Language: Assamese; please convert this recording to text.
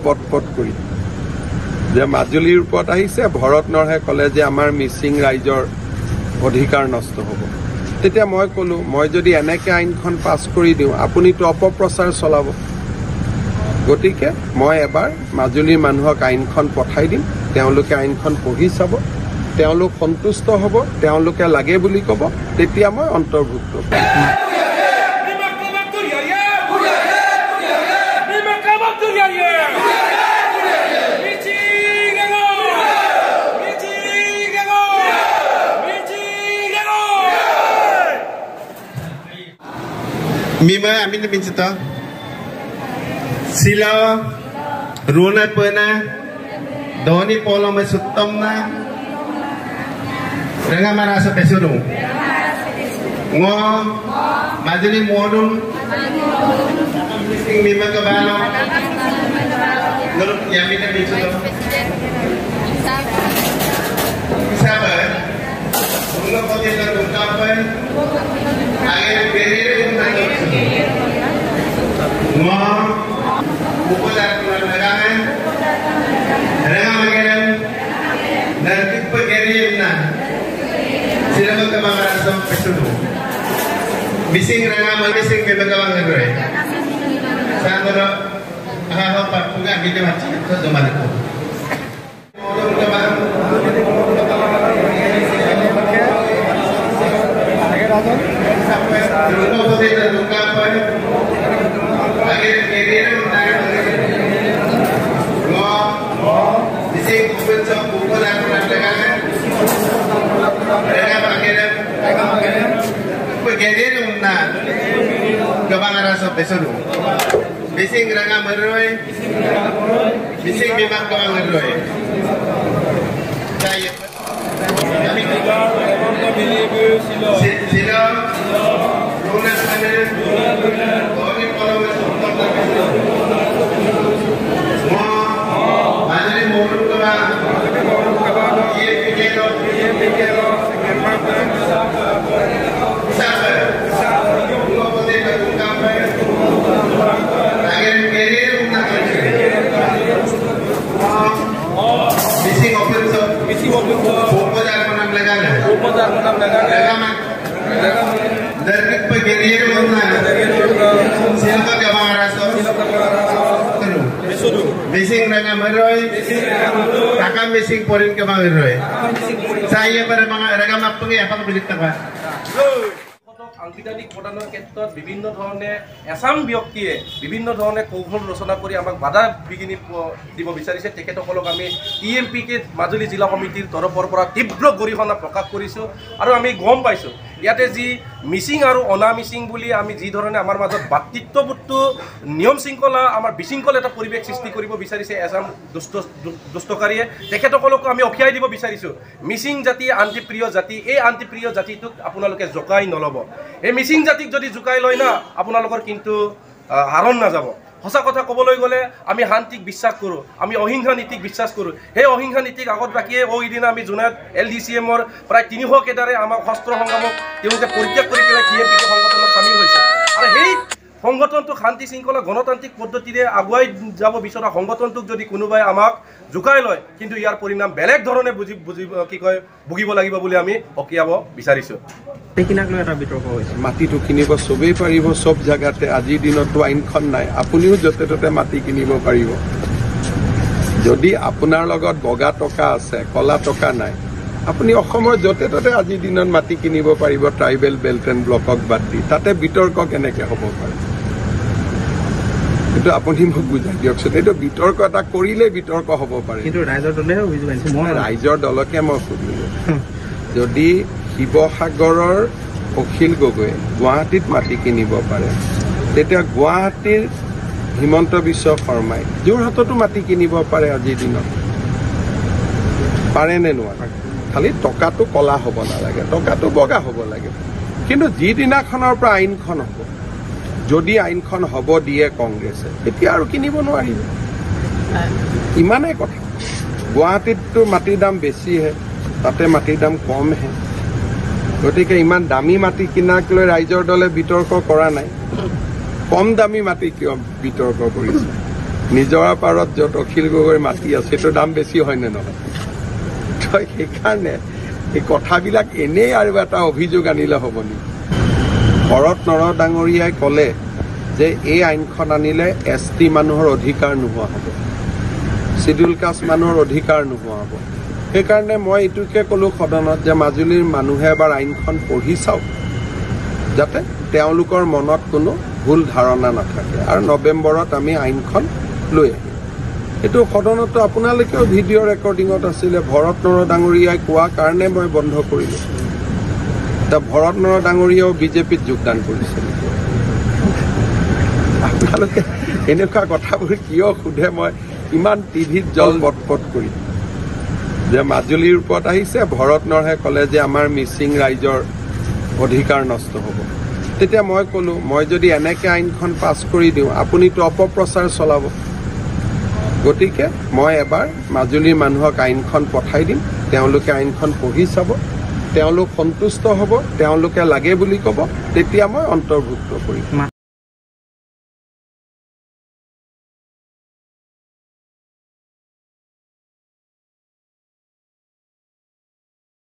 পটপট কৰি যে মাজুলীৰ ওপৰত আহিছে ভৰত নৰহে ক'লে যে আমাৰ মিচিং ৰাইজৰ অধিকাৰ নষ্ট হ'ব তেতিয়া মই ক'লো মই যদি এনেকৈ আইনখন পাছ কৰি দিওঁ আপুনিতো অপপ্ৰচাৰ চলাব গতিকে মই এবাৰ মাজুলীৰ মানুহক আইনখন পঠাই দিম তেওঁলোকে আইনখন পঢ়ি চাব তেওঁলোক সন্তুষ্ট হ'ব তেওঁলোকে লাগে বুলি ক'ব তেতিয়া মই অন্তৰ্ভুক্ত Mima amin bincita sila runa pena doni polo mesutom na renga marasa pesuru ngo majuli modum sing mima kabalo nurut yamin bincita sabar unga poti na ungkapan agar berire Mau buku dari penerangan, rengan dan tipe geriana. Silakan kebangan sampai pesudu. Bising rengan, bising kebangan ngeroy. Sanggup, hal parpunga video macam itu zaman itu. Mau kebangan. Sampai dulu kita buka apa? Kebangan rasa pesudu, bising renga meroy, bising memang kebangan meroy. Saya, sila, lunas mana, orang kalau Majuli modum kebangan, ia pikir, sabar. Bising renga meroy, takkan bising porin ke bang meroy. Saya pada mga renga mapungi apa kebelit apa? সাংবিধানিক প্ৰদানৰ ক্ষেত্ৰত বিভিন্ন ধৰণে এছাম ব্যক্তিয়ে বিভিন্ন ধৰণে কৌশল ৰচনা কৰি আমাক বাধা বিঘিনি দিব বিচাৰিছে তেখেতসকলক আমি TMPK মাজুলী জিলা সমিতিৰ তৰফৰ পৰা তীব্ৰ গৰিহণা প্ৰকাশ কৰিছোঁ আৰু আমি গম পাইছোঁ ইয়াতে যি মিচিং আৰু অনা মিচিং বুলি আমি যি ধৰণে আমাৰ মাজত ভাতৃত্ববোধটো নিয়ম শৃংখলা আমাৰ বিশৃংখল এটা পৰিৱেশ সৃষ্টি কৰিব বিচাৰিছে এছাম দুষ্টকাৰীয়ে তেখেতসকলক আমি অখিয়াই দিব বিচাৰিছোঁ মিচিং জাতি আন্তিপ্ৰিয় জাতি এই আন্তিপ্ৰিয় জাতিটোক আপোনালোকে জোকাই নল'ব এই মিচিং জাতিক যদি জোকাই লয় না আপোনালোকৰ কিন্তু হাৰণ নাযাব সঁচা কথা ক'বলৈ গ'লে আমি শান্তিক বিশ্বাস কৰোঁ আমি অহিংসা নীতিক বিশ্বাস কৰোঁ সেই অহিংসা নীতিক আগত ৰাখিয়ে এইদিনা আমি জোনাইত LDCMৰ প্ৰায় 300 কেডাৰে আমাক শস্ত্ৰ সংগ্ৰামক তেওঁলোকে পৰিত্যাগ কৰি পেলাই TMPK সংগঠনত চামিল হৈছে আৰু সেই সংগঠনটোক শান্তি শৃংখলা গণতান্ত্ৰিক পদ্ধতিৰে আগুৱাই যাব বিচৰা সংগঠনটোক যদি কোনোবাই আমাক জোকাই লয় কিন্তু ইয়াৰ পৰিণাম বেলেগ ধৰণে ভুগিব লাগিব বুলি আমি অকিয়াব বিচাৰিছোঁ মাটিটো কিনিব চবেই পাৰিব সব জায়গাতে আজিৰ দিনতো আইনখন নাই আপুনিও য'তে ত'তে মাটি কিনিব পাৰিব যদি আপোনাৰ লগত বগা টকা আছে কলা টকা নাই আপুনি অসমৰ য'তে ত'তে আজিৰ দিনত মাটি কিনিব পাৰিব ট্ৰাইবেল বেল্ট এণ্ড ব্লকক বাদ দি তাতে বিতৰ্ক কেনেকৈ হ'ব পাৰে কিন্তু আপুনি মোক বুজাই দিয়কচোন এইটো বিতৰ্ক এটা কৰিলে বিতৰ্ক হ'ব পাৰে কিন্তু ৰাইজৰ দলেহে বুজি পাইছো মই ৰাইজৰ দলকে মই সুধিলোঁ যদি শিৱসাগৰৰ অখিল গগৈ গুৱাহাটীত মাটি কিনিব পাৰে তেতিয়া গুৱাহাটীৰ হিমন্ত বিশ্ব শৰ্মাই যোৰহাটতো মাটি কিনিব পাৰে আজিৰ দিনত পাৰে নে নোৱাৰে খালি টকাটো কলা হ'ব নালাগে টকাটো বগা হ'ব লাগে কিন্তু যিদিনাখনৰ পৰা আইনখন হ'ব যদি আইনখন হ'ব দিয়ে কংগ্ৰেছে তেতিয়া আৰু কিনিব নোৱাৰিব ইমানেই কথা গুৱাহাটীততো মাটিৰ দাম বেছিহে তাতে মাটিৰ দাম কমহে গতিকে ইমান দামী মাটি কিনাক লৈ ৰাইজৰ দলে বিতৰ্ক কৰা নাই কম দামী মাটি কিয় বিতৰ্ক কৰিছে নিজৰা পাৰত য'ত অখিল গগৈ মাটি আছে সেইটো দাম বেছি হয়নে নহয় তো সেইকাৰণে এই কথাবিলাক এনেই আৰু এটা অভিযোগ আনিলে হ'ব নেকি ভৰত নৰ ডাঙৰীয়াই ক'লে যে এই আইনখন আনিলে ST মানুহৰ অধিকাৰ নোহোৱা হ'ব শিডিউল কাষ্ট মানুহৰ অধিকাৰ নোহোৱা হ'ব সেইকাৰণে মই এইটোকে ক'লোঁ সদনত যে মাজুলীৰ মানুহে এবাৰ আইনখন পঢ়ি চাওক যাতে তেওঁলোকৰ মনত কোনো ভুল ধাৰণা নাথাকে আৰু নৱেম্বৰত আমি আইনখন লৈ আহিম এইটো সদনতো আপোনালোকেও ভিডিঅ' ৰেকৰ্ডিঙত আছিলে ভৰত নৰ ডাঙৰীয়াই কোৱা কাৰণে মই বন্ধ কৰিলোঁ এতিয়া ভৰত নৰ ডাঙৰীয়াও বিজেপিত যোগদান কৰিছিল আপোনালোকে এনেকুৱা কথাবোৰ কিয় সোধে মই ইমান টিভিত জল পটপট কৰি যে মাজুলীৰ ওপৰত আহিছে ভৰত নৰহে ক'লে যে আমাৰ মিচিং ৰাইজৰ অধিকাৰ নষ্ট হ'ব তেতিয়া মই ক'লোঁ মই যদি এনেকৈ আইনখন পাছ কৰি দিওঁ আপুনিতো অপপ্ৰচাৰ চলাব গতিকে মই এবাৰ মাজুলীৰ মানুহক আইনখন পঠাই দিম তেওঁলোকে আইনখন পঢ়ি চাব তেওঁলোক সন্তুষ্ট হ'ব তেওঁলোকে লাগে বুলি ক'ব তেতিয়া মই অন্তৰ্ভুক্ত কৰিম